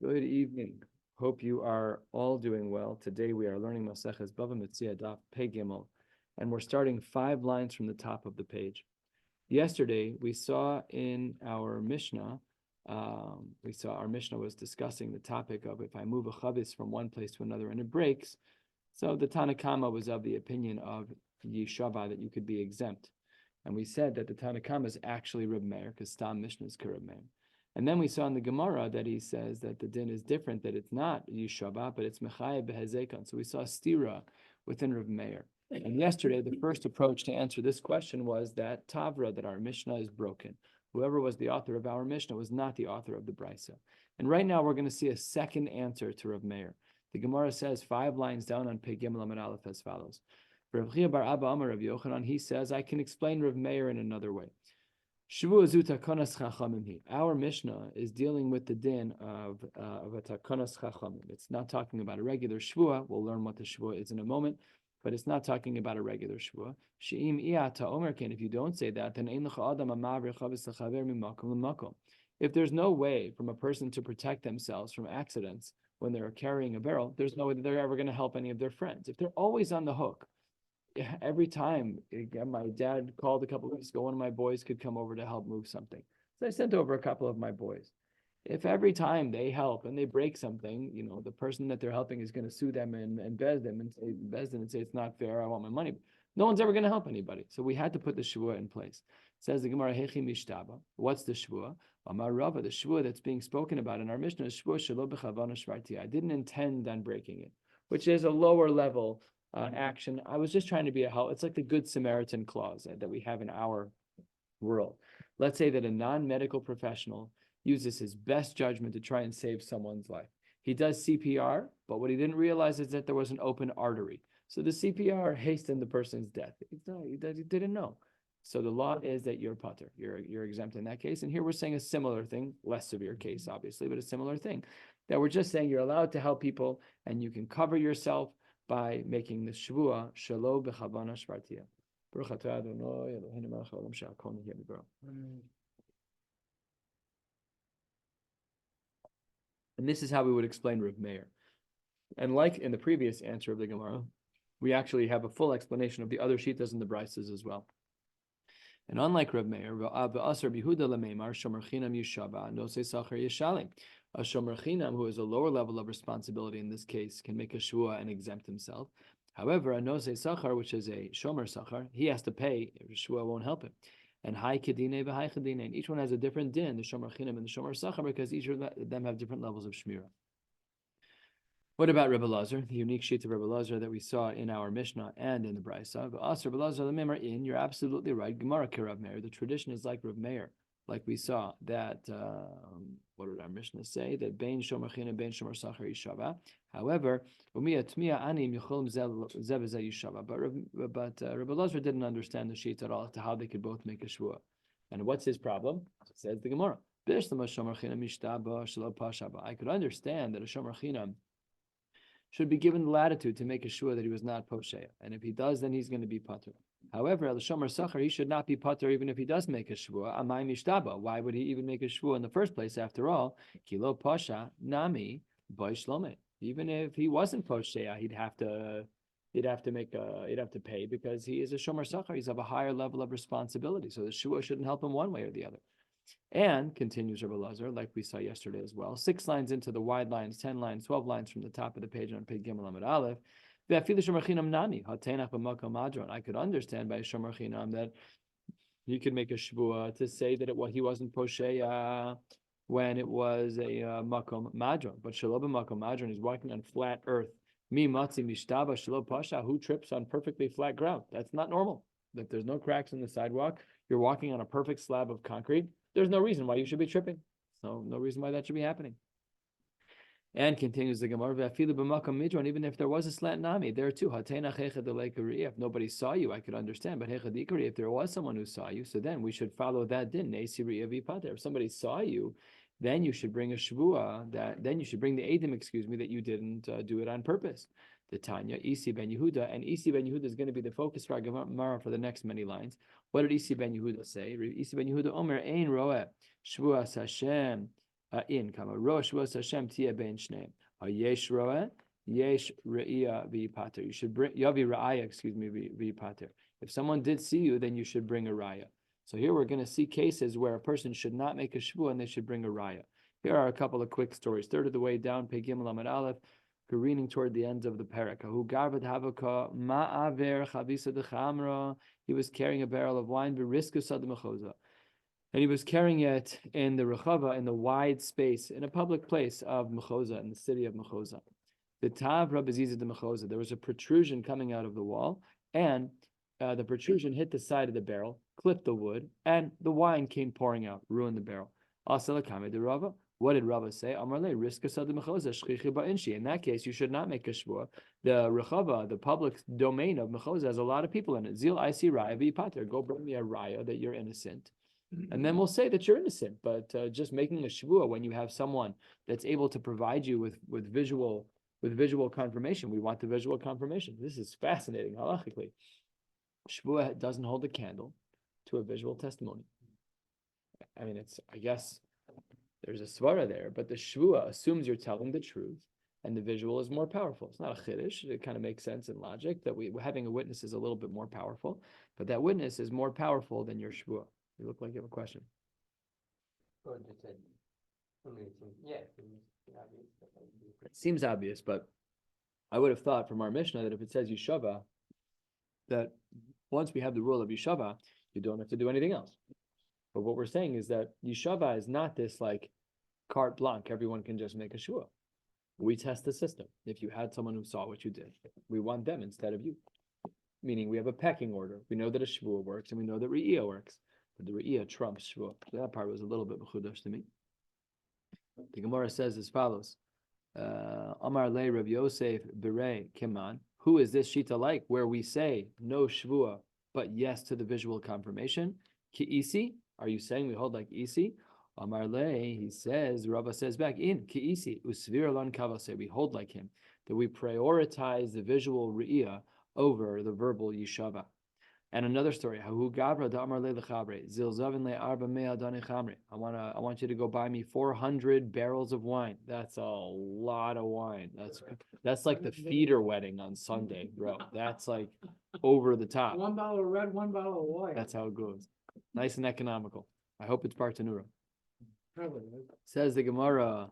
Good evening. Hope you are all doing well. Today we are learning Maseches Bava Metzia Daf Pei Gimel, and we're starting 5 lines from the top of the page. Yesterday we saw in our Mishnah, our Mishnah was discussing the topic of if I move a chavis from one place to another and it breaks. So the Tana Kama was of the opinion of Yishava that you could be exempt, and we said that the Tana Kama is actually Reb Meir because Stam Mishnah is Reb Meir. And then we saw in the Gemara that he says that the din is different, that it's not Yishaba, but it's Mechaya Behezekon. So we saw Stira within Rav Meir. And yesterday, the first approach to answer this question was that Tavra, that our Mishnah is broken. Whoever was the author of our Mishnah was not the author of the Brisa. And right now, we're going to see a second answer to Rav Meir. The Gemara says 5 lines down on Pei Gimel Amud Aleph as follows. For Rav Chia bar Abba Amar Rav Yochanan, he says, I can explain Rav Meir in another way. Our Mishnah is dealing with the din of a takonas chachamim. It's not talking about a regular shvua. We'll learn what the shvua is in a moment, but it's not talking about a regular shvua. If you don't say that, then if there's no way from a person to protect themselves from accidents when they're carrying a barrel, there's no way that they're ever going to help any of their friends. If they're always on the hook, every time, my dad called a couple of weeks ago, one of my boys could come over to help move something. So I sent over a couple of my boys. If every time they help and they break something, the person that they're helping is going to sue them and say it's not fair, I want my money. No one's ever going to help anybody. So we had to put the shvua in place. It says the Gemara, Hechi Mishtaba. What's the shvua? Amar Rava, the shvua that's being spoken about in our Mishnah is shvua shelo b'chavana shvarti. I didn't intend on breaking it, which is a lower level action. I was just trying to be a help. It's like the Good Samaritan clause that we have in our world. Let's say that a non-medical professional uses his best judgment to try and save someone's life. He does CPR, but what he didn't realize is that there was an open artery. So the CPR hastened the person's death. He didn't know. So the law is that you're patur. You're exempt in that case. And here we're saying a similar thing, less severe case, obviously, but a similar thing. That we're just saying you're allowed to help people and you can cover yourself by making the shvua shelo b'chavana shvartia. Baruch atah Adonai Eloheinu melech haolam she'akol nihye b'dvaro. And this is how we would explain Rav Meir. And like in the previous answer of the Gemara, we actually have a full explanation of the other shitas and the brises as well. And unlike Rav Meir, v'asar bihuda lemeimar shomer chinam yishaba nosei sachar yishalim. A shomer chinam, who is a lower level of responsibility in this case, can make a shvua and exempt himself. However, a nosei sachar, which is a shomer sachar, he has to pay. Shvua won't help him. And hai kedine v'hai kedine, and each one has a different din, the shomer chinam and the shomer sachar, because each of them have different levels of shmirah. What about Rebbe Lazar, the unique sheet of Rebbe Lazar that we saw in our Mishnah and in the Brisa? You're absolutely right. Gemara Rav Meir. The tradition is like Rav Meir, like we saw that. What did our Mishnah say? That bein shomer chin and bein shomer sachar yishava. However, but Rebbe Lazar didn't understand the sheet at all as to how they could both make a shvua. And what's his problem? Says the Gemara. I could understand that a shomer chinam should be given the latitude to make a shvua that he was not posheya. And if he does, then he's going to be patur. However, the shomer sachar, he should not be patur even if he does make a shvua. Amai mishtaba. Why would he even make a shvua in the first place? After all, kilo pasha nami boy shlome. Even if he wasn't posheya, he'd have to pay because he is a shomer sachar. He's of a higher level of responsibility. So the shvua shouldn't help him one way or the other. And continues Rebbe Lazar, like we saw yesterday as well, 6 lines into the wide lines, 10 lines, 12 lines from the top of the page on Pei Gimel Amud Aleph. I could understand by shomer chinam that he could make a shvua to say that he wasn't posheya when it was a makom madron, but shelo b'makom madron, he's walking on flat earth. Mi matzi mishtaba shelo pasha, who trips on perfectly flat ground? That's not normal. That there's no cracks in the sidewalk. You're walking on a perfect slab of concrete. There's no reason why you should be tripping. So no reason why that should be happening. And continues the Gemara, even if there was a slant nami, there too. If nobody saw you, I could understand. But if there was someone who saw you, so then we should follow that din. If somebody saw you, then you should bring a shvua, then you should bring the edim, that you didn't do it on purpose. The Tanya, Isi ben Yehuda, and Isi ben Yehuda is going to be the focus for our Gemara for the next many lines. What did Isi ben Yehuda say? Isi ben Yehuda Omer Ein Roeh Shvuas Hashem In kama rosh was Hashem tia ben shneim. Yesh roeh, yesh re'iyah v'yipater. You should bring yavi ra'aya, excuse me, v'yipater. If someone did see you, then you should bring a raya. So here we're going to see cases where a person should not make a shvuah and they should bring a raya. Here are a couple of quick stories. Third of the way down, Pei Gimel Amud Aleph, careening toward the ends of the parak. He was carrying a barrel of wine, and he was carrying it in the rechava, in the wide space, in a public place of Mechoza, in the city of Mechoza. The Tav Rabbi Ziza de Mechoza, there was a protrusion coming out of the wall, and the protrusion hit the side of the barrel, clipped the wood, and the wine came pouring out, ruined the barrel. What did Rava say? In that case, you should not make a shvuah. The rechava, the public domain of Mechoza, has a lot of people in it. Zil I see raya v'yipater. Go bring me a raya that you're innocent. And then we'll say that you're innocent. But just making a shvuah when you have someone that's able to provide you with visual confirmation, we want the visual confirmation. This is fascinating halachically. Shvuah doesn't hold a candle to a visual testimony. I mean, I guess there's a svara there, but the shvuah assumes you're telling the truth, and the visual is more powerful. It's not a chiddush. It kind of makes sense in logic that having a witness is a little bit more powerful, but that witness is more powerful than your shvuah. You look like you have a question. It seems obvious, but I would have thought from our Mishnah that if it says Yeshava, that once we have the rule of Yeshava, you don't have to do anything else. But what we're saying is that Yeshava is not this like carte blanche, everyone can just make a shua. We test the system. If you had someone who saw what you did, we want them instead of you. Meaning we have a pecking order. We know that a shvua works and we know that re'iyah works. But the re'iyah trumps shvua. So that part was a little bit mechudash to me. The Gemara says as follows. Amar le Rav Yosef Berei Kiman. Who is this shita like where we say no shvua, but yes to the visual confirmation? Ki isi? Are you saying we hold like isi? Amar le, he says, Rava says back in ki isi usvir lan kavase. We hold like him, that we prioritize the visual re'iyah over the verbal yishava. And another story, Hahu Gabra Damar Le Lechabre, Zilzavin Le Arba Mea Dani Chamre. I want you to go buy me 400 barrels of wine. That's a lot of wine. That's like the feeder wedding on Sunday, bro. That's like over the top. 1 bottle of red, 1 bottle of white. That's how it goes. Nice and economical. I hope it's Bartanura. Probably. Says the Gemara,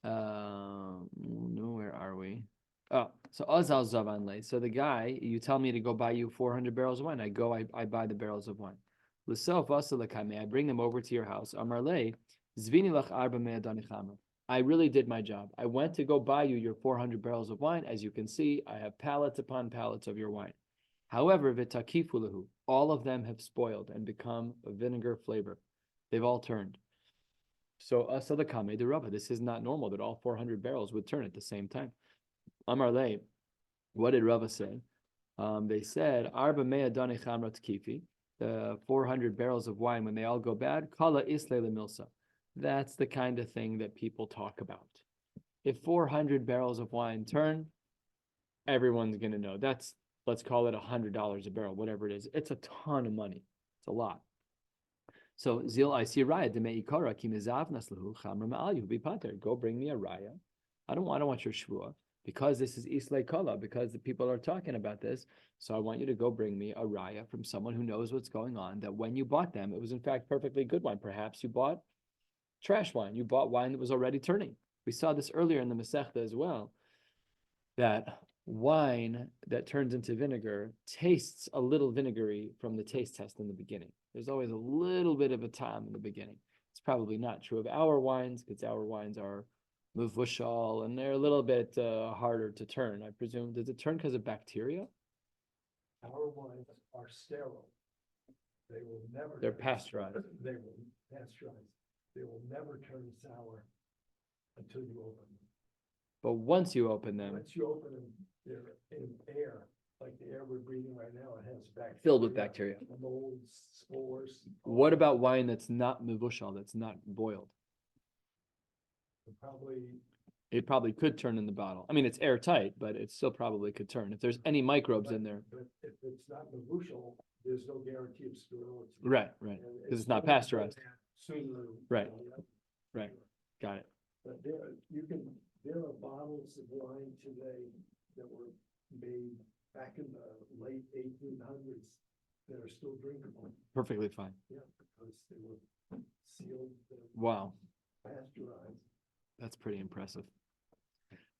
where are we? Oh, so Azal Zavanle. So the guy, you tell me to go buy you 400 barrels of wine. I go, I buy the barrels of wine. I bring them over to your house. Amarle, Zvini lach arba mea danichama. I really did my job. I went to go buy you your 400 barrels of wine. As you can see, I have pallets upon pallets of your wine. However, v'takifulahu, all of them have spoiled and become a vinegar flavor. They've all turned. So asalakame de Rava. This is not normal that all 400 barrels would turn at the same time. Amarle, what did Rava say? They said, Arba mea dani chamra tkifi, the 400 barrels of wine, when they all go bad, kala isle milsa. That's the kind of thing that people talk about. If 400 barrels of wine turn, everyone's going to know. That's, let's call it $100 a barrel, whatever it is. It's a ton of money. It's a lot. So, zil I see raya, de meikara, ki mizav naslahu, chamra ma'al yubi pater. Go bring me a raya. I don't want your shvua. Because this is Islay Kala, because the people are talking about this, so I want you to go bring me a raya from someone who knows what's going on, that when you bought them, it was in fact perfectly good wine. Perhaps you bought trash wine. You bought wine that was already turning. We saw this earlier in the Maseches as well, that wine that turns into vinegar tastes a little vinegary from the taste test in the beginning. There's always a little bit of a time in the beginning. It's probably not true of our wines, because our wines are muvushal, and they're a little bit harder to turn, I presume. Does it turn because of bacteria? Our wines are sterile. They will never. They're pasteurized. They will pasteurize. They will never turn sour until you open them. But once you open them, Once you open them, they're in air, like the air we're breathing right now. It has bacteria. Filled with bacteria. Molds, spores. What about wine that's not muvushal, that's not boiled? It probably could turn in the bottle. I mean, it's airtight, but it still probably could turn if there's any microbes in there. But if it's not mevushal, there's no guarantee of sterility. Right, because it's not pasteurized. Sooner. Right. Right. Got it. But there are bottles of wine today that were made back in the late 1800s that are still drinkable. Perfectly fine. Yeah, because they were sealed, Wow. pasteurized. That's pretty impressive.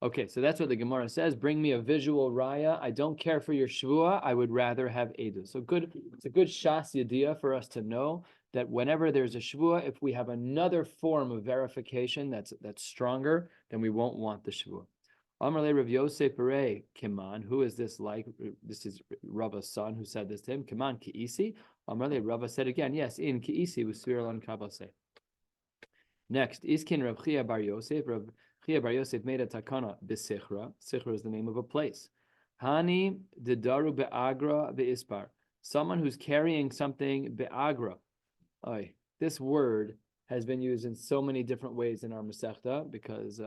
Okay, so that's what the Gemara says. Bring me a visual raya. I don't care for your shvua. I would rather have edus. So good. It's a good shas yediyah for us to know that whenever there's a shvua, if we have another form of verification that's stronger, then we won't want the shvua. Amarle Rav Yosef Berei Kiman. Who is this like? This is Rava's son who said this to him. Kiman Kiisi. Amarle Rava said again, yes, in Kiisi was Svirlan Kabase. Next, Iskin Rav Chia Bar Yosef. Rav Chia Bar Yosef made a takana b'sichra. Sichra is the name of a place. Hani dedaru be'agra be'ispar. Someone who's carrying something be'agra. Oy, this word has been used in so many different ways in our Masechta because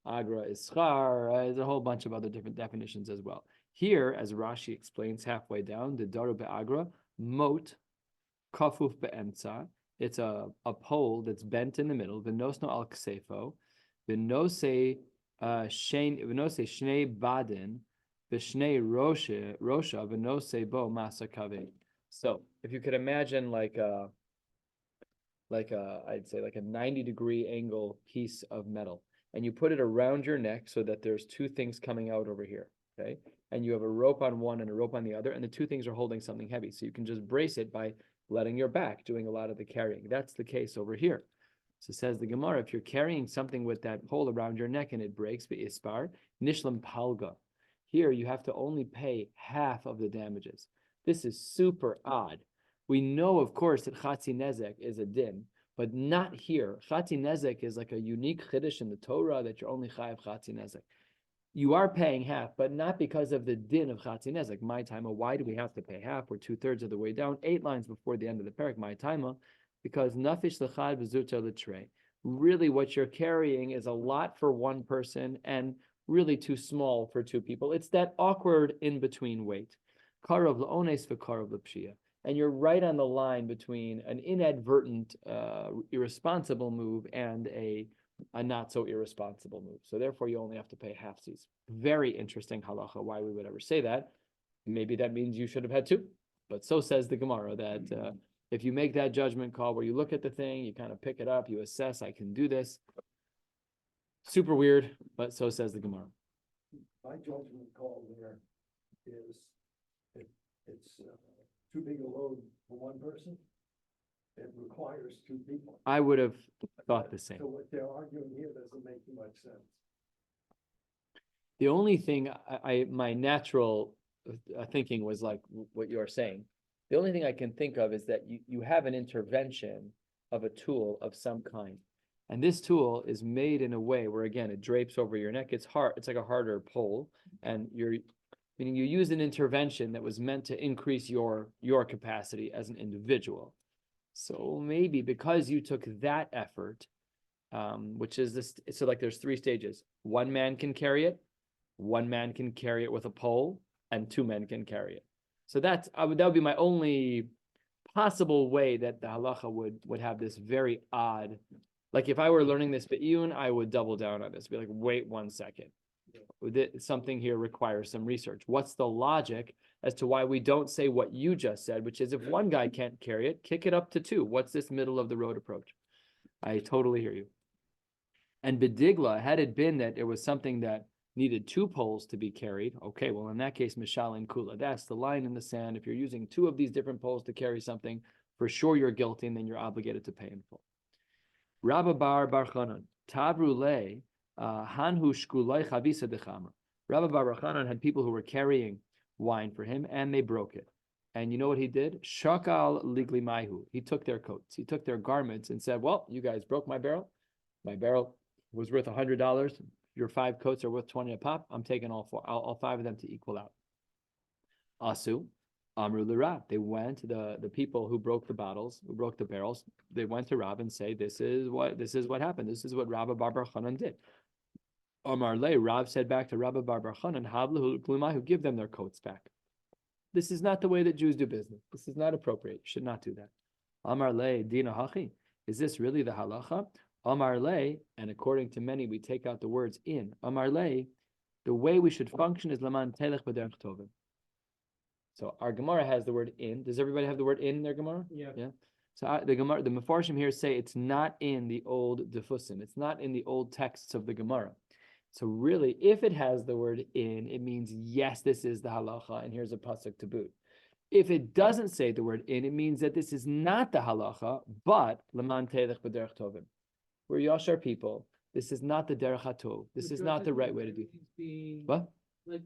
agra is schar. There's a whole bunch of other different definitions as well. Here, as Rashi explains halfway down, dedaru be'agra, mot, kafuf be'emtza. It's a pole that's bent in the middle. V'nosno al ksefo, v'nose shnei badin, v'shnei rosha, v'nose bo masa kaveh. So if you could imagine like a I'd say like a 90-degree angle piece of metal, and you put it around your neck so that there's two things coming out over here, okay? And you have a rope on one and a rope on the other, and the two things are holding something heavy. So you can just brace it by letting your back doing a lot of the carrying. That's the case over here. So says the Gemara, if you're carrying something with that pole around your neck and it breaks, ispar, nishlam palga. Here you have to only pay half of the damages. This is super odd. We know, of course, that chatzi nezek is a din, but not here. Chatzi nezek is like a unique chiddush in the Torah that you're only chayav chatzi nezek. You are paying half, but not because of the din of chatzi nezek. My time, why do we have to pay half? We're 2/3 of the way down, 8 lines before the end of the parak. My time, because nafish lechad v'zuta l'trei. Really, what you're carrying is a lot for one person and really too small for two people. It's that awkward in between weight. Karav la'ones v'karav l'pshia. And you're right on the line between an inadvertent, irresponsible move and a not so irresponsible move. So therefore, you only have to pay halfsies. Very interesting halacha, why we would ever say that. Maybe that means you should have had two. But so says the Gemara that if you make that judgment call where you look at the thing, you kind of pick it up, you assess, I can do this. Super weird, but so says the Gemara. My judgment call there is if it's too big a load for one person, it requires two people. I would have thought the same. So what they're arguing here doesn't make much sense. The only thing my natural thinking was like what you're saying. The only thing I can think of is that you have an intervention of a tool of some kind. And this tool is made in a way where, again, it drapes over your neck. It's hard. It's like a harder pole. And meaning you use an intervention that was meant to increase your capacity as an individual. So maybe because you took that effort, which is this, so like there's 3 stages. One man can carry it, one man can carry it with a pole, and 2 men can carry it. So that would be my only possible way that the halacha would have this very odd, like if I were learning this be'iyun, I would double down on this, be like, wait 1 second. Something here requires some research. What's the logic as to why we don't say what you just said, which is if one guy can't carry it, kick it up to 2. What's this middle of the road approach? I totally hear you. And bedigla, had it been that it was something that needed 2 poles to be carried, okay, well, in that case, mishal and kula, that's the line in the sand. If you're using 2 of these different poles to carry something, for sure you're guilty, and then you're obligated to pay in full. Rabba bar Chanan, Tavru le, Hanhu shkulai chavisa dechamer. Rabbi Bar Chanan had people who were carrying wine for him, and they broke it. And you know what he did? Shakal ligli maihu. He took their coats, he took their garments, and said, "Well, you guys broke my barrel. My barrel was worth $100. Your 5 coats are worth 20 a pop. I'm taking all 5 of them to equal out." Asu, Amru l'Rab. They went to the people who broke the bottles, who broke the barrels. They went to Rab and say, "This is what happened. This is what Rabbi Bar Chanan did." Amar le, Rav said back to Rabbi Bar Chanan, "Havlahu glumahu, give them their coats back. This is not the way that Jews do business. This is not appropriate. You should not do that." Amar le, dina hachi. Is this really the halacha? Amar le, and according to many, we take out the words in. Amar le, the way we should function is laman telech b'derech tovim. So our Gemara has the word in. Does everybody have the word in their Gemara? Yeah. Yeah. So the Gemara, the Mefarshim here say it's not in the old Defusim. It's not in the old texts of the Gemara. So really, if it has the word in, it means yes, this is the halacha, and here's a pasuk to boot. If it doesn't say the word in, it means that this is not the halacha, but leman telech b'derech tovim. We're Yashar people. This is not the derech hatov. This is not the right way to do things. What? Like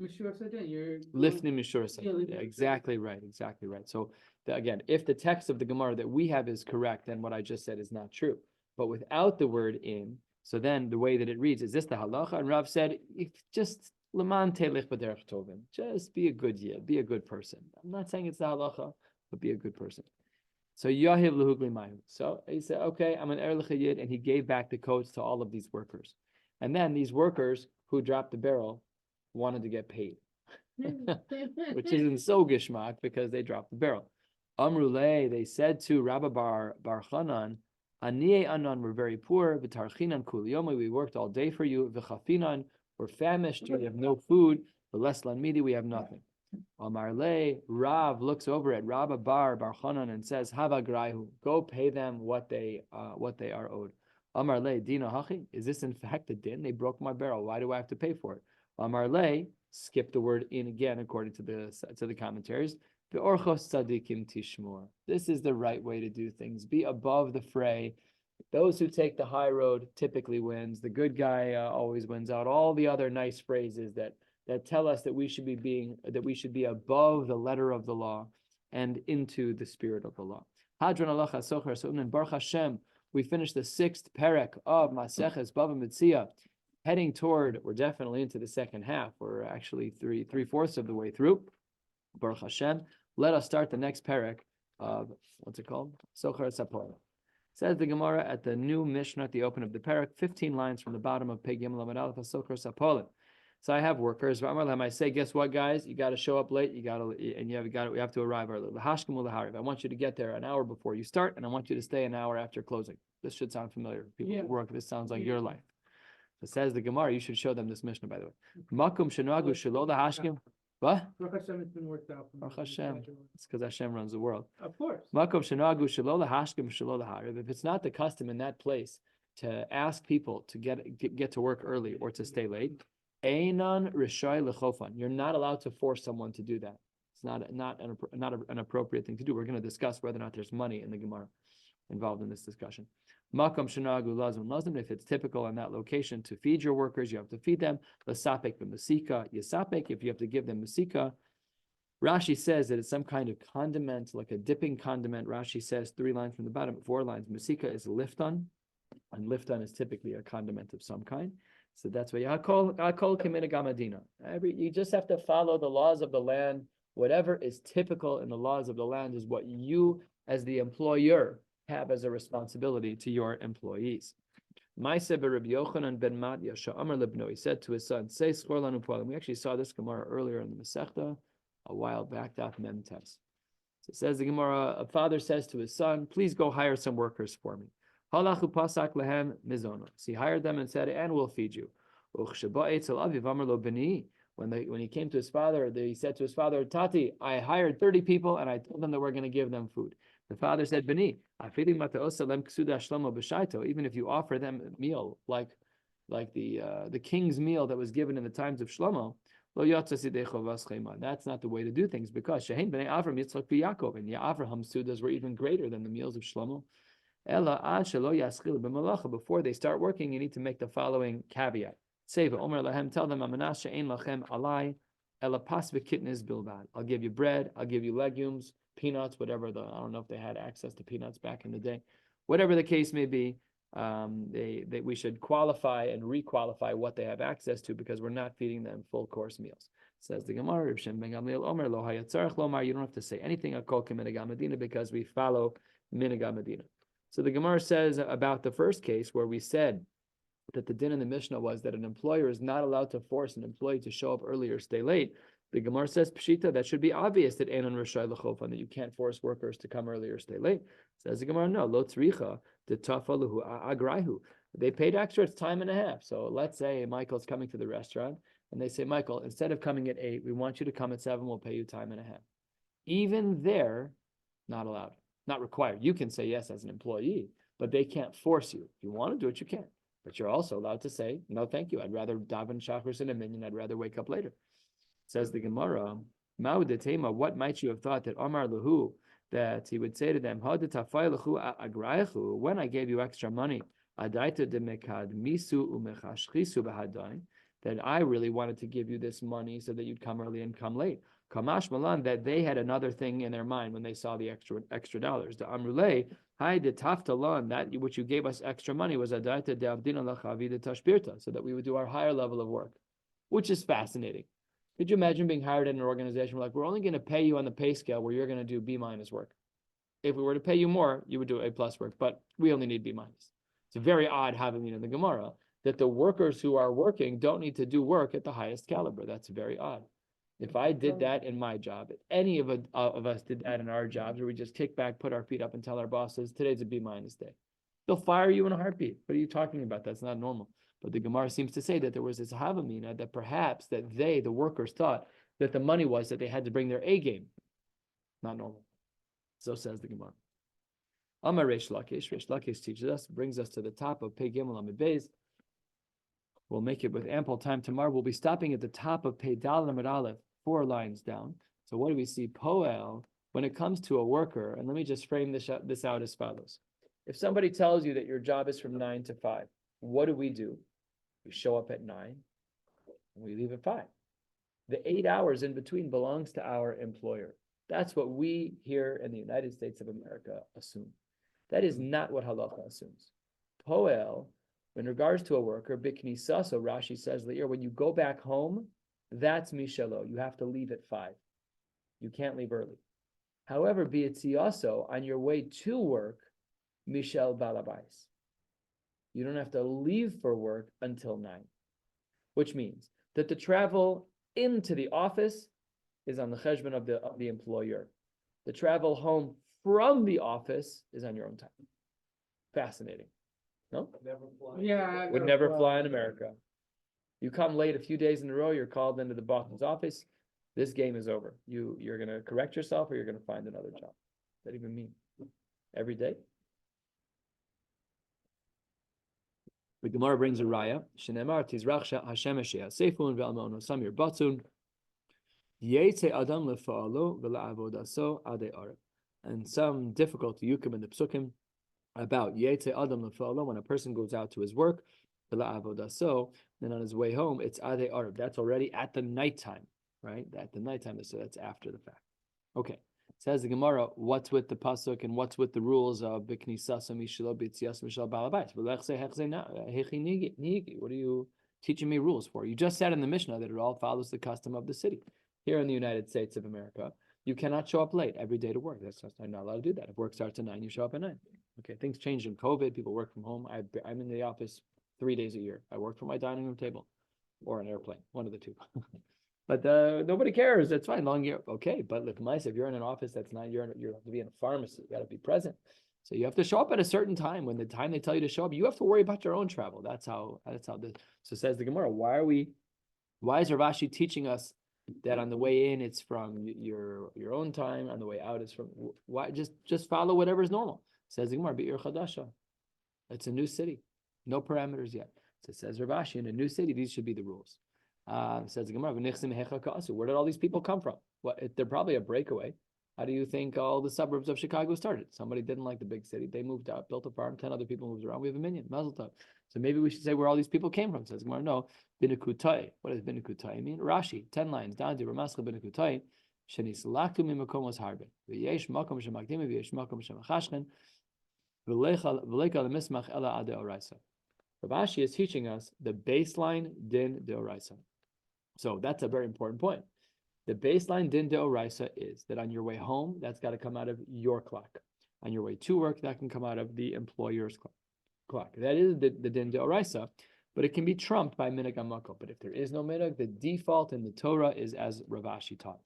Mishur said, you're Lifnim Mishur said. Yeah, exactly right. Exactly right. So again, if the text of the Gemara that we have is correct, then what I just said is not true. But without the word in, so then the way that it reads, is this the halacha? And Rav said, just leman telech b'derech tovim. Just be a good yid, be a good person. I'm not saying it's the halacha, but be a good person. So Yahiv Lahugli Mayu. So he said, okay, I'm an Erlich Yid, and he gave back the coats to all of these workers. And then these workers who dropped the barrel wanted to get paid, which isn't so gishmak because they dropped the barrel. Amruleh, they said to Rabbi Bar Chanan, Aniye Anan, we're very poor, V'tarchinan kuliyoma, we worked all day for you, V'chafinan, we're famished, we have no food, V'les lan midi, we have nothing. Amarle, Rav looks over at Rabbi Bar Chanan and says, Hava graihu, go pay them what they are owed. Amarle, Dina Hachi, is this in fact a din? They broke my barrel. Why do I have to pay for it? Amarle, skip the word in again according to the commentaries. Be'orchos tzadikim tishmor. This is the right way to do things. Be above the fray. Those who take the high road typically wins. The good guy always wins out. All the other nice phrases that tell us that we should be above the letter of the law and into the spirit of the law. Hadron alacha socher su'unan Baruch Hashem. We finished the 6th perek of Maseches Bava Metzia, heading toward, we're definitely into the second half. We're actually three-fourths of the way through. Baruch Hashem. Let us start the next perek of, what's it called? Socher Sapora. Says the Gemara at the new Mishnah at the open of the perek, 15 lines from the bottom of Peg Yimel Amud Aleph, Socher Sapora. So I have workers. I say, guess what, guys? You got to show up late. We have to arrive early. I want you to get there an hour before you start, and I want you to stay an hour after closing. This should sound familiar. People who work, this sounds like your life. It says the Gemara, you should show them this Mishnah, by the way. Makum shenagu shelo lahashkim. What? Baruch Hashem, it's been worked out. Baruch Hashem. It's because Hashem runs the world. Of course. Makom shenagu shelo lahashkim shelo lahariv. If it's not the custom in that place to ask people to get to work early or to stay late, einan rishai lechofan. You're not allowed to force someone to do that. It's not an appropriate thing to do. We're going to discuss whether or not there's money in the Gemara involved in this discussion. Makom shenagu lazim. If it's typical in that location to feed your workers, you have to feed them. Lasapek b'masika yasapek. If you have to give them masika, Rashi says that it's some kind of condiment, like a dipping condiment. Rashi says 3 lines from the bottom, 4 lines. Masika is lifton, and lifton is typically a condiment of some kind. So that's why Hakol Kamina. You just have to follow the laws of the land. Whatever is typical in the laws of the land is what you, as the employer, have as a responsibility to your employees. Maaseh Rabbi Yochanan ben Matya Sha'amar Libno. He said to his son, "Say schor lanu po'alim." We actually saw this Gemara earlier in the Masechta a while back. Daf Mem Tes. So it says the Gemara, a father says to his son, "Please go hire some workers for me." Halachu pasak lehem mizona. So he hired them and said, "And we'll feed you." When he came to his father, he said to his father, "Tati, I hired 30 people and I told them that we're going to give them food." The father said, "Bani, even if you offer them a meal like the king's meal that was given in the times of Shlomo, that's not the way to do things, because Shehin b'nei Avram, Yitzchak v'Yaakov, and Abraham's sudas were even greater than the meals of Shlomo. Before they start working, you need to make the following caveat. Tell them, I'll give you bread, I'll give you legumes, peanuts, whatever I don't know if they had access to peanuts back in the day. Whatever the case may be, we should qualify and requalify what they have access to, because we're not feeding them full course meals. Says the Gemara, you don't have to say anything because we follow minhag Medina. So the Gemara says about the first case where we said that the din in the Mishnah was that an employer is not allowed to force an employee to show up early or stay late. The Gemara says Pshita, that should be obvious that Enon Rashai L'chofan, that you can't force workers to come early or stay late. Says the Gemara, no, Lo Tzricha, the Tafaluhu Agraihu. They paid extra, it's time and a half. So let's say Michael's coming to the restaurant and they say, Michael, instead of coming at 8, we want you to come at 7, we'll pay you time and a half. Even there, not allowed, not required. You can say yes as an employee, but they can't force you. If you want to do it, you can. But you're also allowed to say, no, thank you. I'd rather daven shachris in a minyan. I'd rather wake up later. Says the Gemara, Ma'udetema, what might you have thought that Amar Lahu, that he would say to them, when I gave you extra money, that I really wanted to give you this money so that you'd come early and come late. Kamash Malan, that they had another thing in their mind when they saw the extra dollars. The Amrulay, hi de taftalan, that which you gave us extra money was adaita de avdina lachavi de tashbirta, so that we would do our higher level of work, which is fascinating. Could you imagine being hired at an organization where, like, we're only going to pay you on the pay scale where you're going to do B- work. If we were to pay you more, you would do A+ work, but we only need B-. It's very odd having it in the Gemara that the workers who are working don't need to do work at the highest caliber. That's very odd. If I did that in my job, if any of us did that in our jobs, where we just kick back, put our feet up, and tell our bosses, today's a B- day, they'll fire you in a heartbeat. What are you talking about? That's not normal. But the Gemara seems to say that there was this havamina that perhaps that they, the workers, thought that the money was that they had to bring their A game. Not normal. So says the Gemara. Amar Reish Lakish. Reish Lakish teaches us, brings us to the top of Pei Gimel Amid Beis. We'll make it with ample time tomorrow. We'll be stopping at the top of Pei Dal Amid Aleph, 4 lines down. So what do we see? Poel, when it comes to a worker, and let me just frame this out as follows. If somebody tells you that your job is from 9 to 5, what do? We show up at 9 and we leave at 5. The 8 hours in between belongs to our employer. That's what we here in the United States of America assume. That is not what halacha assumes. Poel, in regards to a worker, biknisa, so Rashi says later, when you go back home, that's mishalo. You have to leave at 5. You can't leave early. However, bi'etziaso, on your way to work, mishel balabais. You don't have to leave for work until 9, which means that the travel into the office is on the cheshbon of the employer. The travel home from the office is on your own time. Fascinating. No? Never fly. Yeah. Would never fly in America. You come late a few days in a row, you're called into the boss's office. This game is over. You're going to correct yourself or you're going to find another job. What does that even mean? Every day? The Gemara brings a raya. Shenemar tizrach Hashem seifun ve'almonu samir batzun. Yetze adam lefa'alo ve'la'avodaso adei arab. And some difficulty yukim in the psukim about Yetze adam lefa'alo, when a person goes out to his work, ve'la'avodaso, then on his way home, it's adei arab. That's already at the nighttime, right? At the nighttime, so that's after the fact. Okay. Says the Gemara, what's with the pasuk and what's with the rules of b'knisasa mishalo b'tzias mishal balabais? What are you teaching me rules for? You just said in the Mishnah that it all follows the custom of the city. Here in the United States of America, you cannot show up late every day to work. That's just not allowed to do that. If work starts at 9, you show up at 9. Okay, things changed in COVID. People work from home. I'm in the office 3 days a year. I work from my dining room table or an airplane, one of the two. But nobody cares. That's fine. Long year, okay. But look, if you're in an office that's not, you have to be in a pharmacy. You got to be present. So you have to show up at a certain time. When the time they tell you to show up, you have to worry about your own travel. That's how. So says the Gemara. Why is Rav Ashi teaching us that on the way in it's from your own time, on the way out it's from why? Just follow whatever's normal. Says the Gemara. Be'ir chadasha. It's a new city, no parameters yet. So it says Rav Ashi, in a new city, these should be the rules. Says the Gemara, where did all these people come from? They're probably a breakaway. How do you think all the suburbs of Chicago started? Somebody didn't like the big city. They moved out, built a farm, 10 other people moved around. We have a minyan, mazel tov. So maybe we should say where all these people came from. Says Gemara, no, binikutai. What does binikutai mean? Rashi, 10 lines down to Ramascha binikutai. Shenislaku mimakomos harbe. V'yesh makom shemakdim, v'yesh makom shemachashchen. V'lecha lemismach ela ade oraisa. Rav Ashi is teaching us the baseline din de oraisa. So that's a very important point. The baseline din de oraisa is that on your way home, that's got to come out of your clock. On your way to work, that can come out of the employer's clock. That is the din de oraisa. but it can be trumped by minhag hamako. But if there is no minhag, the default in the Torah is as Rav Ashi taught.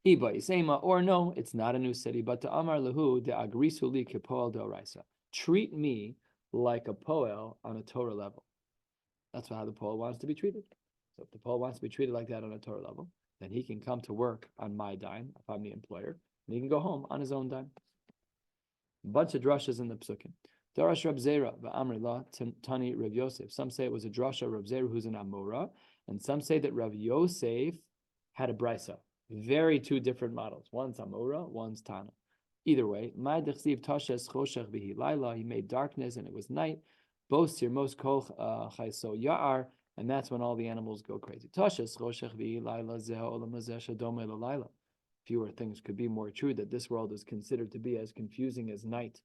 Iba Isema, or no, it's not a new city, but to Amar Lahu de Agrisuli Kepoel de Oraisa. Treat me like a poel on a Torah level. That's how the poel wants to be treated. So if the poel wants to be treated like that on a Torah level, then he can come to work on my dime if I'm the employer, and he can go home on his own dime. A bunch of drushes in the psukim. Darash Rab Zera v'Amri La Tani Rav Yosef. Some say it was a drasha Rav Zera who's an Amora, and some say that Rav Yosef had a brisa. Very two different models. One's Amora, one's Tana. Either way, my dechsiv tashes choshech v'hi laila. He made darkness and it was night. Both sirmos kol chayso ya'ar, and that's when all the animals go crazy. Tashes choshech v'hi laila zeh olam hazeh shadome laila. Fewer things could be more true that this world is considered to be as confusing as night.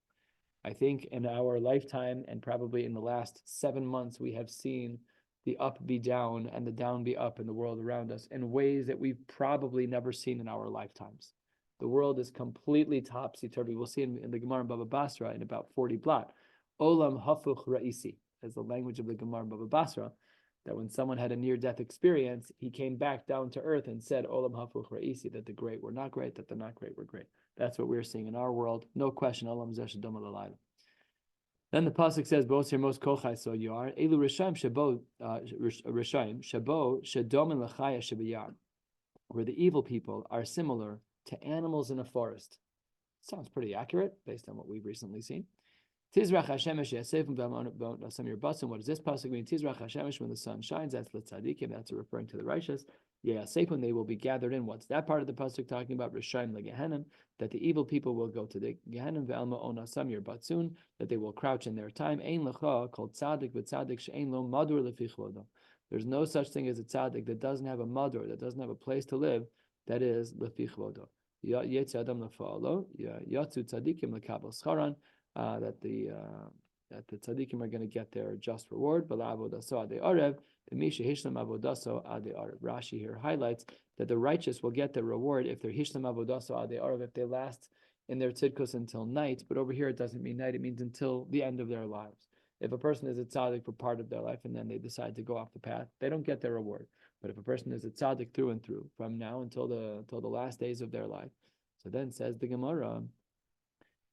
I think in our lifetime and probably in the last 7 months, we have seen the up be down and the down be up in the world around us in ways that we've probably never seen in our lifetimes. The world is completely topsy-turvy. We'll see in the Gemara in Bava Basra in about 40 blot. Olam hafuch ra'isi, as the language of the Gemara in Bava Basra, that when someone had a near-death experience, he came back down to earth and said, Olam hafuch ra'isi, that the great were not great, that the not great were great. That's what we're seeing in our world. No question, Olam zeh shadom l'layla. Then the pasuk says, "Both your most kochai so you are elu rishayim shabo shadom lechaya shebayar," where the evil people are similar to animals in a forest. Sounds pretty accurate based on what we've recently seen. Tizrach hashemesh yasefim v'amon your basim. What does this pasuk mean? Tizrach hashemesh, when the sun shines, that's l'tzadikim. That's referring to the righteous. Yeah, when they will be gathered in. What's that part of the pasuk talking about? Rishayim legehenim, that the evil people will go to the gehenim ve'alma onasam your batsun, that they will crouch in their time. Ein lecha called tzadik v'tzadik she'ein lo madur lefichlodo. There's no such thing as a tzadik that doesn't have a madur, that doesn't have a place to live. That is lefichlodo. Yetzi adam lefa'alo yatzu tzadikim lekabel scharan. That the tzaddikim are going to get their just reward. Rashi here highlights that the righteous will get their reward if they're hishlam avodaso ade arav, if they last in their tzidkus until night. But over here it doesn't mean night; it means until the end of their lives. If a person is a tzaddik for part of their life and then they decide to go off the path, they don't get their reward. But if a person is a tzaddik through and through, from now until the last days of their life, so then says the Gemara,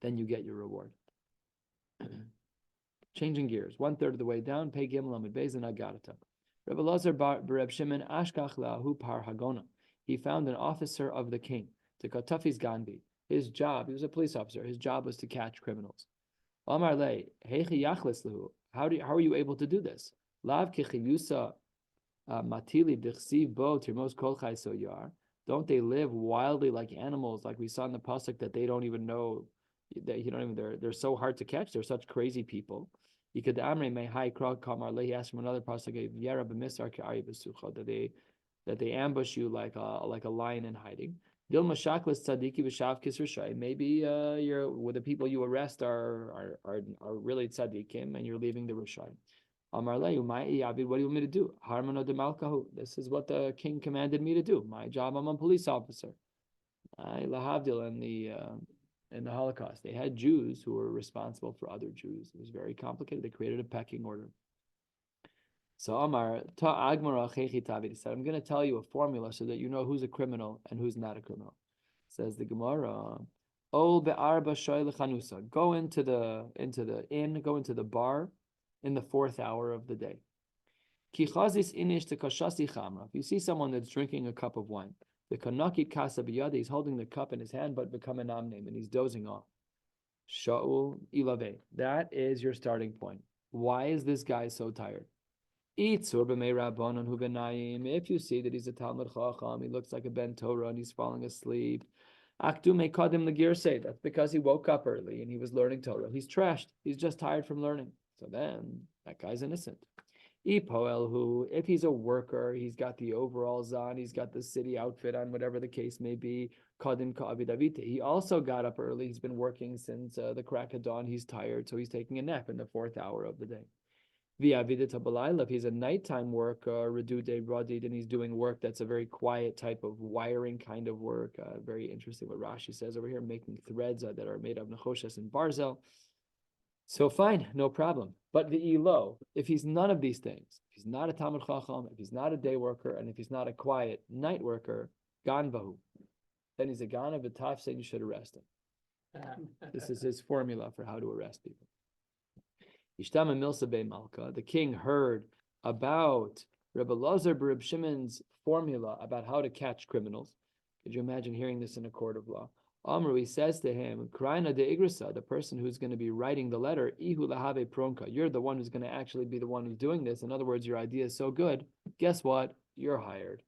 then you get your reward. Changing gears, 1/3 of the way down, pay gimel amid beis and agarata. Reb Elazar bar Reb Shimon ashkach lahu par hagona. He found an officer of the king, to katafis ganbi. His job, he was a police officer. His job was to catch criminals. Amar le heichi yachlis lahu. How are you able to do this? Lav kichiyusa matili dichsiv bo tirmos kol chai so yar. Don't they live wildly like animals, like we saw in the pasuk that they don't even know? They're so hard to catch. They're such crazy people. He asked from another pasuk that they ambush you like a lion in hiding. Maybe you're with the people you arrest are really tzaddikim and you're leaving the Rishayim. What do you want me to do? This is what the king commanded me to do. My job, I'm a police officer. In the Holocaust, they had Jews who were responsible for other Jews. It was very complicated. They created a pecking order. So Amar ta agmara chechi tavi said, I'm going to tell you a formula so that you know who's a criminal and who's not a criminal. Says the Gemara, Ol be'arba shoy lechanusa. Go into the inn, go into the bar in the 4th hour of the day. Ki chazis inish te kashasi chamra. If you see someone that's drinking a cup of wine, the kanakit kasa biyadi, he's holding the cup in his hand, but become an amnem, and he's dozing off. Shaul ilave. That is your starting point. Why is this guy so tired? If you see that he's a Talmud Chacham, he looks like a Ben Torah, and he's falling asleep. That's because he woke up early and he was learning Torah. He's trashed. He's just tired from learning. So then that guy's innocent. If he's a worker, he's got the overalls on, he's got the city outfit on, whatever the case may be. He also got up early. He's been working since the crack of dawn. He's tired, so he's taking a nap in the 4th hour of the day. If he's a nighttime worker, and he's doing work that's a very quiet type of wiring kind of work. Very interesting what Rashi says over here, making threads that are made of nechoshes and barzel. So fine, no problem. But the elo, if he's none of these things, if he's not a Talmud Chacham, if he's not a day worker, and if he's not a quiet night worker, gan vahu, then he's a ganav v'taf, saying you should arrest him. This is his formula for how to arrest people. Ishtama Milsa Bey Malka, the king heard about Rebbe Lazar Reb Shimon's formula about how to catch criminals. Could you imagine hearing this in a court of law? Amru, he says to him, Kraina de Igrasa, the person who's going to be writing the letter, Ihu lahave pronka, you're the one who's going to actually be the one who's doing this. In other words, your idea is so good. Guess what? You're hired.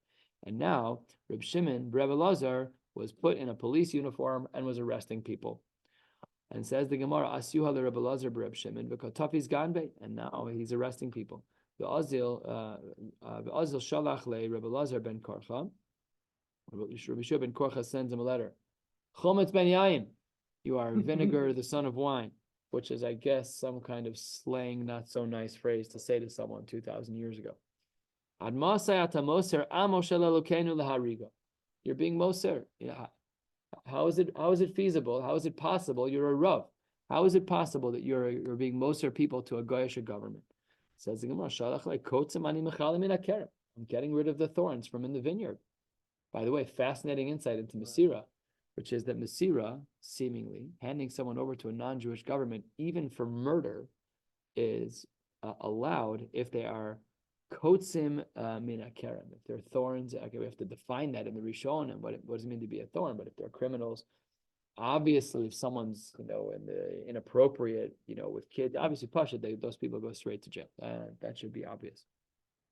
And now, Reb Shimon, Rebbe Lazar, was put in a police uniform and was arresting people. And says the Gemara, Asyuha le Rebbe Lazar Reb Shimon, v'kotafi's ganbe, and now he's arresting people. The Azil shalach le Rebbe Lazar ben Korcha. Rabbi Shua ben Korcha sends him a letter. Chometz ben yayin, you are vinegar, the son of wine, which is, I guess, some kind of slang, not so nice phrase to say to someone 2,000 years ago. Ad masay ata moser amo shel Elokeinu lahariga. You're being moser. Yeah. How is it feasible? How is it possible? You're a Rav. How is it possible that you're being moser people to a Goyish government? Says the Gemara, Shalach le kotzim ani mechalim min hakerem. I'm getting rid of the thorns from in the vineyard. By the way, fascinating insight into Masira, which is that Masira, seemingly, handing someone over to a non-Jewish government, even for murder, is allowed if they are kotzim min hakerem. If they're thorns, okay, we have to define that in the Rishonim. What does it mean to be a thorn? But if they're criminals, obviously, if someone's in the inappropriate, with kids, obviously Pasha, those people go straight to jail. That should be obvious.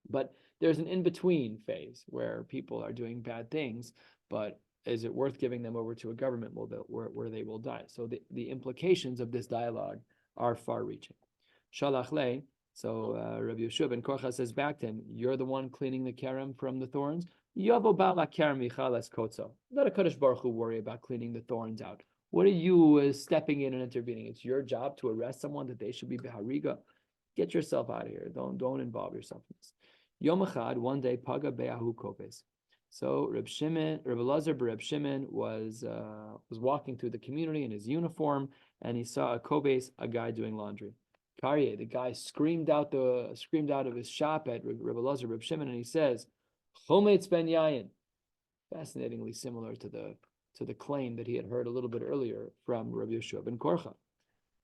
But there's an in-between phase where people are doing bad things, but is it worth giving them over to a government where they will die? So the implications of this dialogue are far-reaching. Shalach le. So Rabbi Yeshua ben Korcha says back to him, you're the one cleaning the kerem from the thorns? Yavo ba'la kerem michales kotzo. Let a Kadosh Baruch Hu worry about cleaning the thorns out. What are you stepping in and intervening? It's your job to arrest someone that they should be behariga. Get yourself out of here. Don't involve yourself in this. Yom Echad, one day, paga be'ahu kopes. So Rabbi Lazar Reb Shimon was walking through the community in his uniform, and he saw a kobes, a guy doing laundry. Karye, the guy screamed out of his shop at Rabbi Lazar Reb Shimon, and he says, Chometz ben yayin. Fascinatingly similar to the claim that he had heard a little bit earlier from Rabbi Yeshua ben Korcha.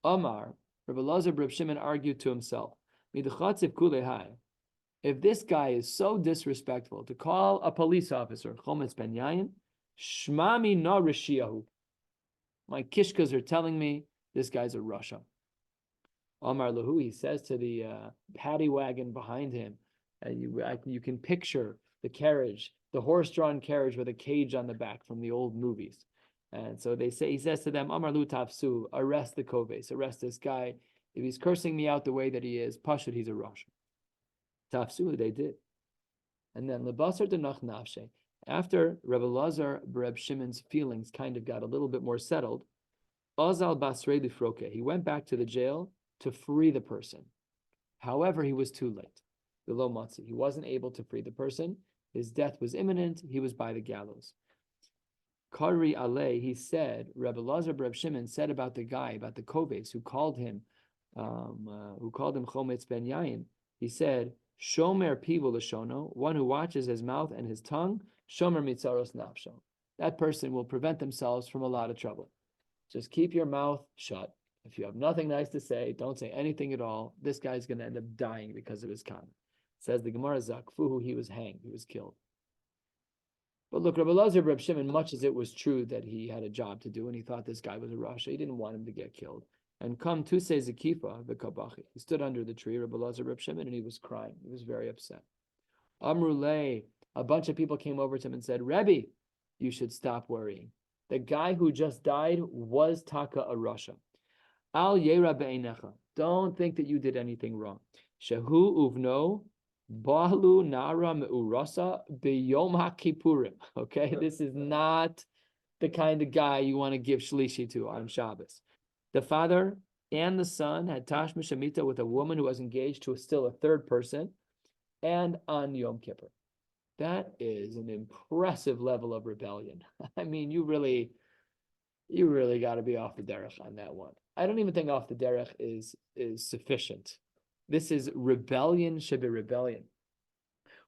Amar, Rabbi Lazar Reb Shimon argued to himself, Midchatziv kulehai. If this guy is so disrespectful to call a police officer Chometz ben yayin, shmami na rishiyahu. My kishkas are telling me this guy's a Russia. Amar lahu, he says to the paddy wagon behind him, you can picture the carriage, the horse-drawn carriage with a cage on the back from the old movies. And so he says to them, Amar lu tafsu, arrest the koves, arrest this guy. If he's cursing me out the way that he is, pashut, he's a Russian. Tafsu, they did. And then lebasar denach nafshe. After Rebbe Lazar Reb Shimon's feelings kind of got a little bit more settled, Azal basrei lifroke, he went back to the jail to free the person. However, he was too late. Below Matzi, he wasn't able to free the person. His death was imminent. He was by the gallows. Kari Ale, he said, Rebbe Lazar Reb Shimon said about the guy, about the koves who called him Chometz ben yayin. He said, Shomer pivu l'shono, one who watches his mouth and his tongue, Shomer mitzaros nafsho. That person will prevent themselves from a lot of trouble. Just keep your mouth shut. If you have nothing nice to say, don't say anything at all. This guy's going to end up dying because of his comment. Says the Gemara, Zakfuhu, he was hanged, he was killed. But look, Rabbi Lazar Reb Shimon, much as it was true that he had a job to do and he thought this guy was a Rasha, he didn't want him to get killed. And come to say Zakifa, v'kabachi. He stood under the tree, Rabbi Lazar Reb Shimon, and he was crying. He was very upset. Amrulay, a bunch of people came over to him and said, Rebbe, you should stop worrying. The guy who just died was Taka a Rasha. Al yera be'einecha. Don't think that you did anything wrong. Shehu uvno bahlu nara me'urasa b'yom ha'kipurim. Okay, this is not the kind of guy you want to give shlishi to on Shabbos. The father and the son had tashmish shamita with a woman who was engaged to still a third person, and on Yom Kippur. That is an impressive level of rebellion. I mean, you really got to be off the derech on that one. I don't even think off the derech is sufficient. This is rebellion should be rebellion.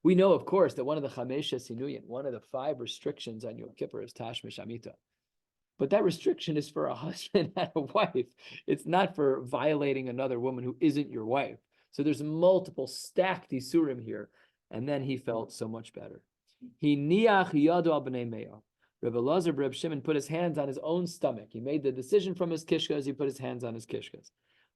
We know, of course, that one of the chamesha sinuyin, one of the 5 restrictions on Yom Kippur is tashmish amita. But that restriction is for a husband and a wife. It's not for violating another woman who isn't your wife. So there's multiple stacked isurim here. And then he felt so much better. He niach yado al b'nei me'ah. Rabbi Elazar Reb Shimon put his hands on his own stomach. He made the decision from his kishkas. He put his hands on his kishkas.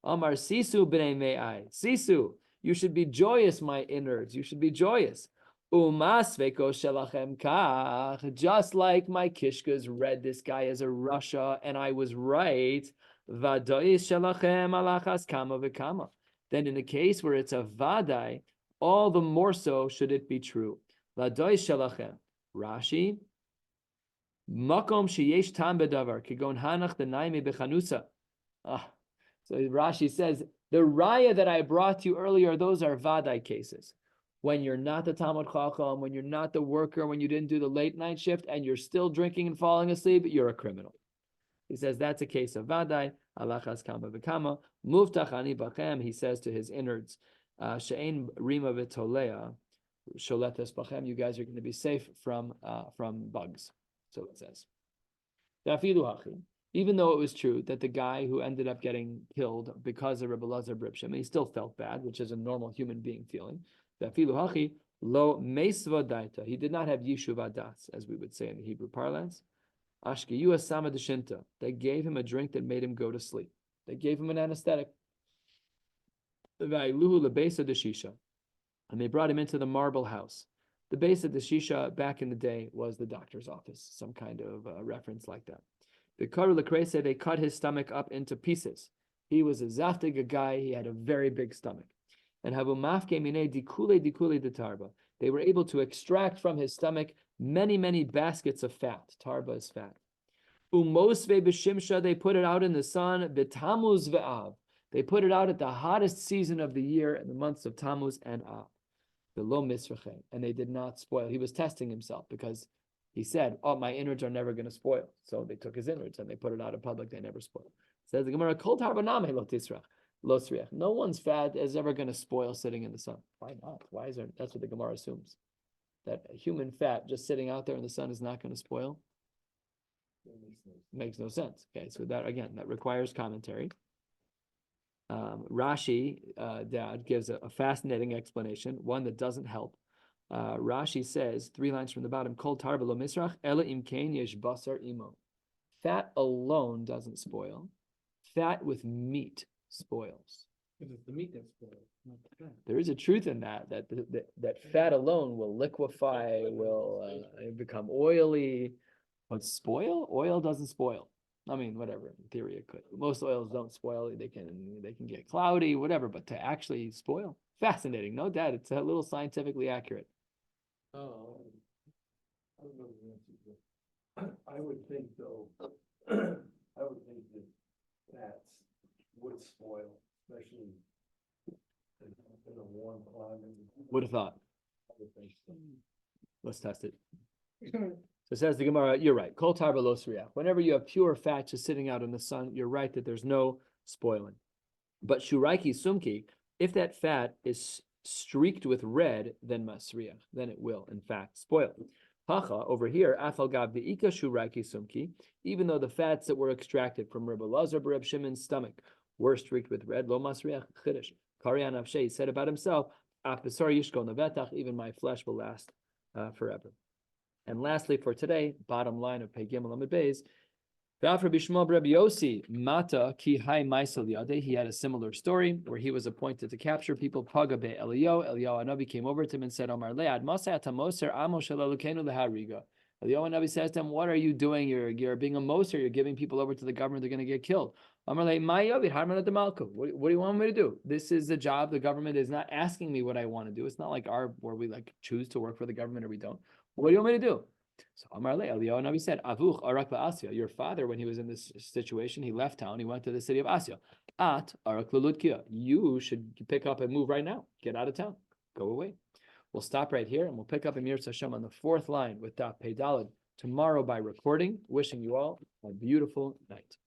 Amar sisu b'nei me'ai. Sisu, you should be joyous, my innards. You should be joyous. Umasveko shelachem kach. Just like my kishkas read this guy as a Rasha, and I was right. Vadai shelachem alachas kama v'kama. Then in a case where it's a vadai, all the more so should it be true. Vadai shelachem. Rashi. Makom sheyesh tam bedavar kigon hanach denaimi bechanusa. So Rashi says the raya that I brought you earlier, those are vadai cases. When you're not the Talmud Chacham, when you're not the worker, when you didn't do the late night shift, and you're still drinking and falling asleep, you're a criminal. He says that's a case of vadai, alachas kama v'kama, muftach ani bachem, he says to his innards, she'ein rima v'tolea, sholetes bachem, you guys are going to be safe from bugs. So it says. Even though it was true that the guy who ended up getting killed because of Rabbi Elazar Reb Shimon, he still felt bad, which is a normal human being feeling. Lo meisva daita. He did not have yishuv adas, as we would say in the Hebrew parlance. Ashkiyu asama deshinta. They gave him a drink that made him go to sleep. They gave him an anesthetic. Vailuhu lebesa deshisha. And they brought him into the marble house. The base of the shisha back in the day was the doctor's office, some kind of reference like that. The karu lekrese, they cut his stomach up into pieces. He was a zaftig guy. He had a very big stomach. And havumafke mine dikule de. They were able to extract from his stomach many, many baskets of fat. Tarba is fat. Umosve b'shimsha, they put it out in the sun. B'tamuz ve'av, they put it out at the hottest season of the year in the months of Tammuz and Av. Below misrache, and they did not spoil. He was testing himself because he said, "Oh, my innards are never going to spoil." So they took his innards and they put it out in public. They never spoil. Says the Gemara, "Kol tarbaname lo tisrach." No one's fat is ever going to spoil sitting in the sun. Why not? Why is there? That's what the Gemara assumes. That human fat just sitting out there in the sun is not going to spoil. Makes no sense. Okay, so that again, that requires commentary. Rashi gives a fascinating explanation, one that doesn't help. Rashi says 3 lines from the bottom: Kol tarba lo misrach ela im kain yesh basar imo. Fat alone doesn't spoil. Fat with meat spoils. Because it's the meat that spoils, not the fat. There is a truth in that fat alone will liquefy, will become oily. But spoil? Oil doesn't spoil. I mean, whatever. In theory, it could. Most oils don't spoil. They can get cloudy, whatever. But to actually spoil, fascinating. No doubt, it's a little scientifically accurate. Oh, I don't know the answer, but I would think though, I would think that fats would spoil, especially in a warm climate. Would have thought. I would think so. Let's test it. So says the Gemara, you're right. Kol tarba lo sriach. Whenever you have pure fat just sitting out in the sun, you're right that there's no spoiling. But shuraiki sumki, if that fat is streaked with red, then masriach, then it will in fact spoil. Hacha over here, afal gav deika shuraiki sumki, even though the fats that were extracted from Rabbi Elazar Reb Shimon's stomach were streaked with red, lo masriach chiddush. Karyan Avshei said about himself, af besar yishkol nevetach, even my flesh will last forever. And lastly, for today, bottom line of Pei Gimel Amud Beis, Rabbi Shmuel Rabbi Yossi Mata Ki Hai Maisel Yadeh. He had a similar story where he was appointed to capture people. Paga be Eliyahu. Eliyahu Hanavi came over to him and said, "Omar le'ad maseh atamoser amo shalalukenu lehariga." Eliyahu Hanavi says to him, "What are you doing? You're being a moser. You're giving people over to the government. They're going to get killed." Omar le ma'yavid harman demalko. What do you want me to do? This is a job. The government is not asking me what I want to do. It's not like where we like choose to work for the government or we don't. What do you want me to do? So Amar le Eliyahu Navi said, Avuch arak ba'asya. Your father, when he was in this situation, he left town. He went to the city of Asya. At arak leludkia. You should pick up and move right now. Get out of town. Go away. We'll stop right here and we'll pick up in Yirtzeh Hashem on the 4th line with Daf Pei Daled tomorrow by recording. Wishing you all a beautiful night.